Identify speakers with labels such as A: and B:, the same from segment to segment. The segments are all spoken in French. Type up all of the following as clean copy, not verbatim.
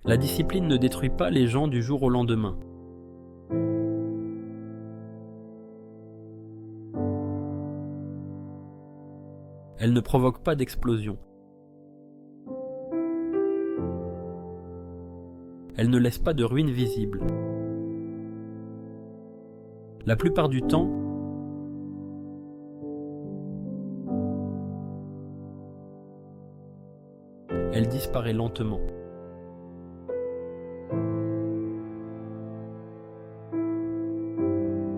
A: La discipline ne détruit pas les gens du jour au lendemain. Elle ne provoque pas d'explosion. Elle ne laisse pas de ruines visibles. La plupart du temps, elle disparaît lentement.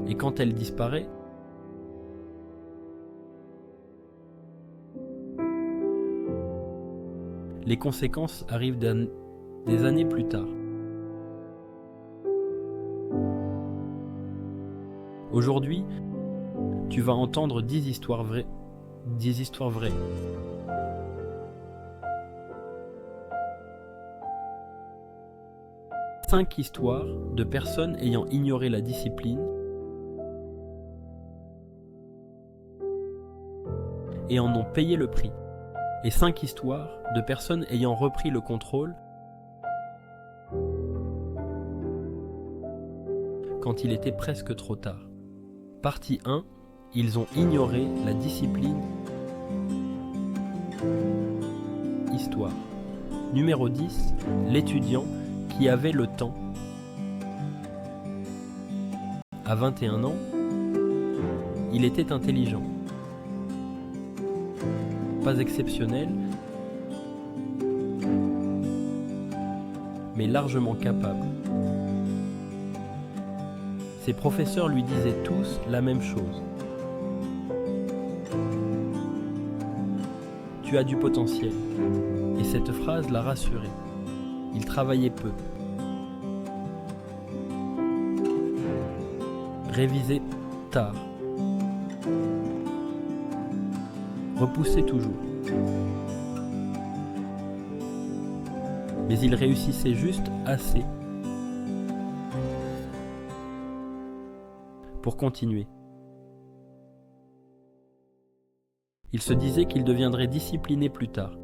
A: Et quand elle disparaît, les conséquences arrivent des années plus tard. Aujourd'hui, tu vas entendre 10 histoires vraies. 10 histoires vraies. Cinq histoires de personnes ayant ignoré la discipline et en ont payé le prix. Et 5 histoires de personnes ayant repris le contrôle quand il était presque trop tard. Partie 1. Ils ont ignoré la discipline. Histoire. Numéro 10. L'étudiant qui avait le temps. À 21 ans, il était intelligent. Pas exceptionnel, mais largement capable. Ses professeurs lui disaient tous la même chose. Tu as du potentiel. Et cette phrase l'a rassuré. Il travaillait peu. Révisait tard. Repoussait toujours. Mais il réussissait juste assez pour continuer. Il se disait qu'il deviendrait discipliné plus tard,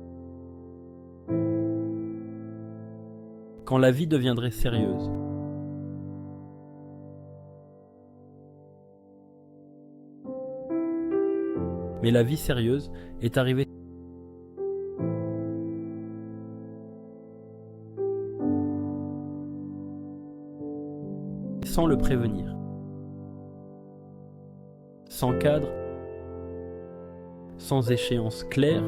A: quand la vie deviendrait sérieuse. Mais la vie sérieuse est arrivée sans le prévenir. Sans cadre, sans échéance claire,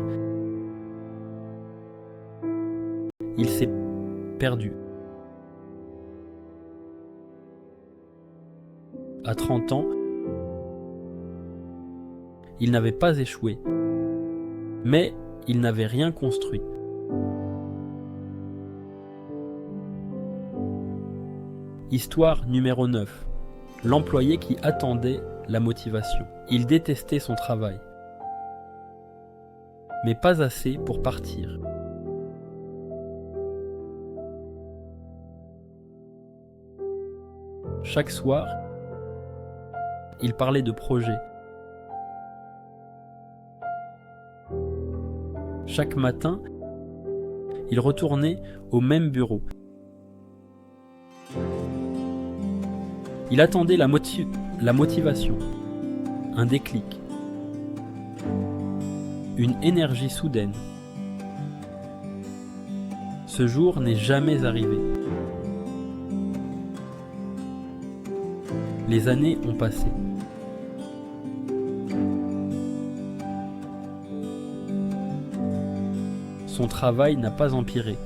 A: il s'est perdu. À 30 ans, il n'avait pas échoué, mais il n'avait rien construit. Histoire numéro 9. L'employé qui attendait la motivation. Il détestait son travail, mais pas assez pour partir. Chaque soir, il parlait de projets. Chaque matin, il retournait au même bureau. Il attendait la motivation, un déclic, une énergie soudaine. Ce jour n'est jamais arrivé. Les années ont passé. Son travail n'a pas empiré.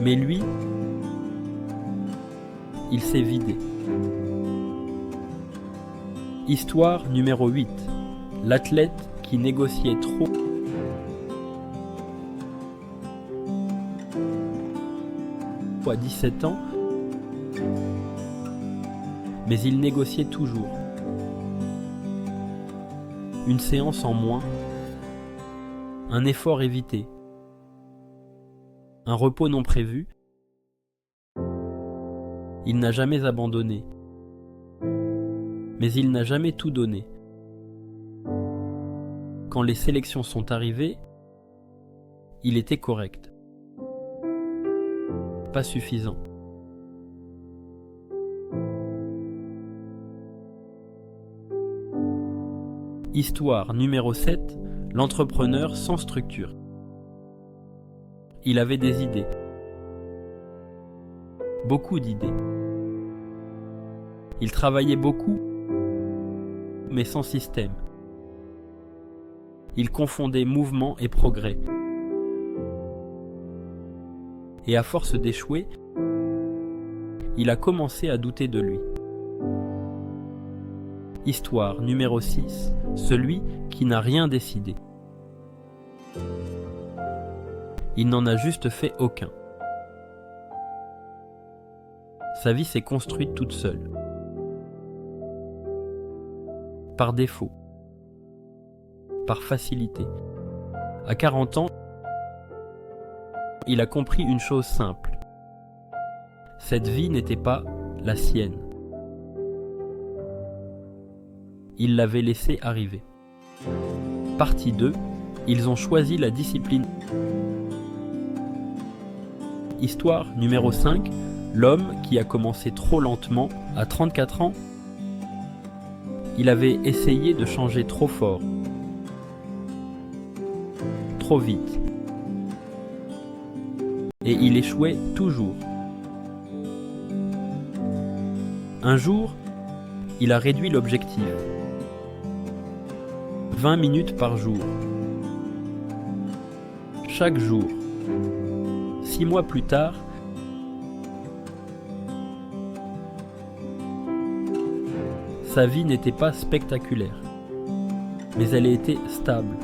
A: Mais lui, il s'est vidé. Histoire numéro 8. L'athlète qui négociait trop. À 17 ans, mais il négociait toujours. Une séance en moins, un effort évité, un repos non prévu. Il n'a jamais abandonné, mais il n'a jamais tout donné. Quand les sélections sont arrivées, Il était correct. Pas suffisant. Histoire numéro 7, l'entrepreneur sans structure. Il avait des idées. Beaucoup d'idées. Il travaillait beaucoup, mais sans système. Il confondait mouvement et progrès. Et à force d'échouer, il a commencé à douter de lui. Histoire numéro 6, celui qui n'a rien décidé. Il n'en a juste fait aucun. Sa vie s'est construite toute seule. Par défaut. Par facilité. À 40 ans, il a compris une chose simple. Cette vie n'était pas la sienne. Il l'avait laissée arriver. Partie 2, ils ont choisi la discipline. Histoire numéro 5, l'homme qui a commencé trop lentement à 34 ans. Il avait essayé de changer trop fort, trop vite. Et il échouait toujours. Un jour, il a réduit l'objectif. 20 minutes par jour. Chaque jour. 6 mois plus tard, sa vie n'était pas spectaculaire, mais elle était stable.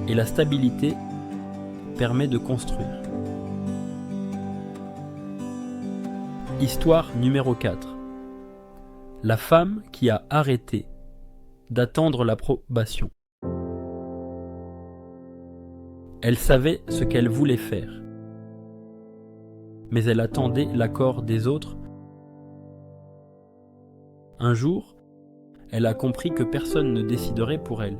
A: Et la stabilité permet de construire. Histoire numéro 4. La femme qui a arrêté d'attendre l'approbation. Elle savait ce qu'elle voulait faire, mais elle attendait l'accord des autres. Un jour, elle a compris que personne ne déciderait pour elle.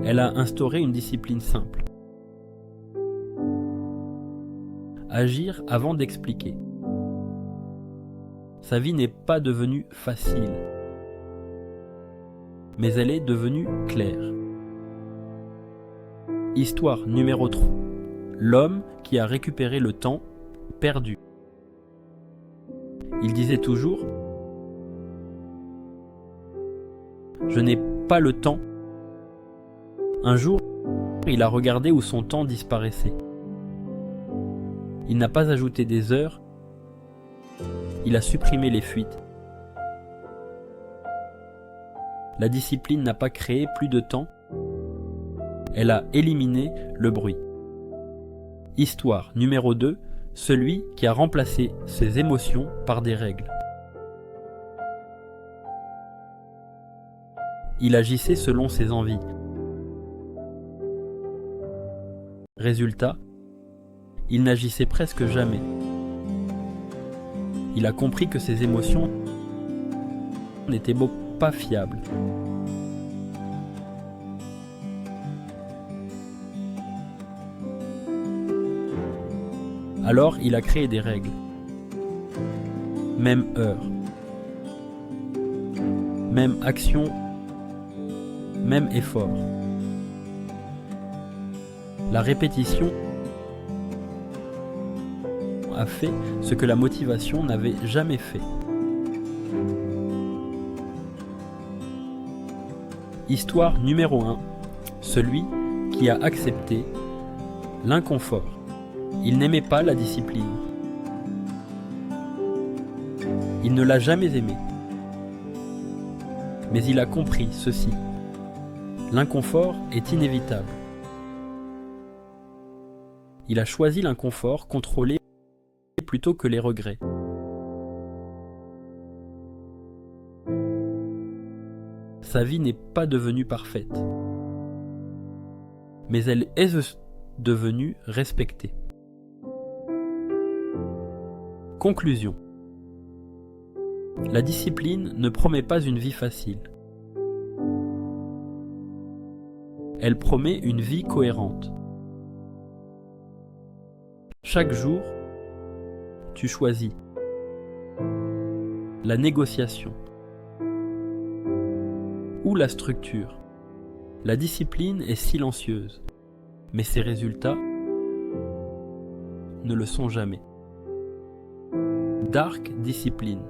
A: Elle a instauré une discipline simple. Agir avant d'expliquer. Sa vie n'est pas devenue facile, mais elle est devenue claire. Histoire numéro 3. L'homme qui a récupéré le temps perdu. Il disait toujours « Je n'ai pas le temps ». Un jour, il a regardé où son temps disparaissait. Il n'a pas ajouté des heures, il a supprimé les fuites. La discipline n'a pas créé plus de temps, elle a éliminé le bruit. Histoire numéro 2, celui qui a remplacé ses émotions par des règles. Il agissait selon ses envies. Résultat, il n'agissait presque jamais. Il a compris que ses émotions n'étaient pas fiables. Alors il a créé des règles. Même heure. Même action. Même effort. La répétition a fait ce que la motivation n'avait jamais fait. Histoire numéro 1. Celui qui a accepté l'inconfort. Il n'aimait pas la discipline. Il ne l'a jamais aimée. Mais il a compris ceci. L'inconfort est inévitable. Il a choisi l'inconfort contrôlé plutôt que les regrets. Sa vie n'est pas devenue parfaite, mais elle est devenue respectée. Conclusion. La discipline ne promet pas une vie facile. Elle promet une vie cohérente. Chaque jour, tu choisis la négociation ou la structure. La discipline est silencieuse, mais ses résultats ne le sont jamais. Dark Discipline.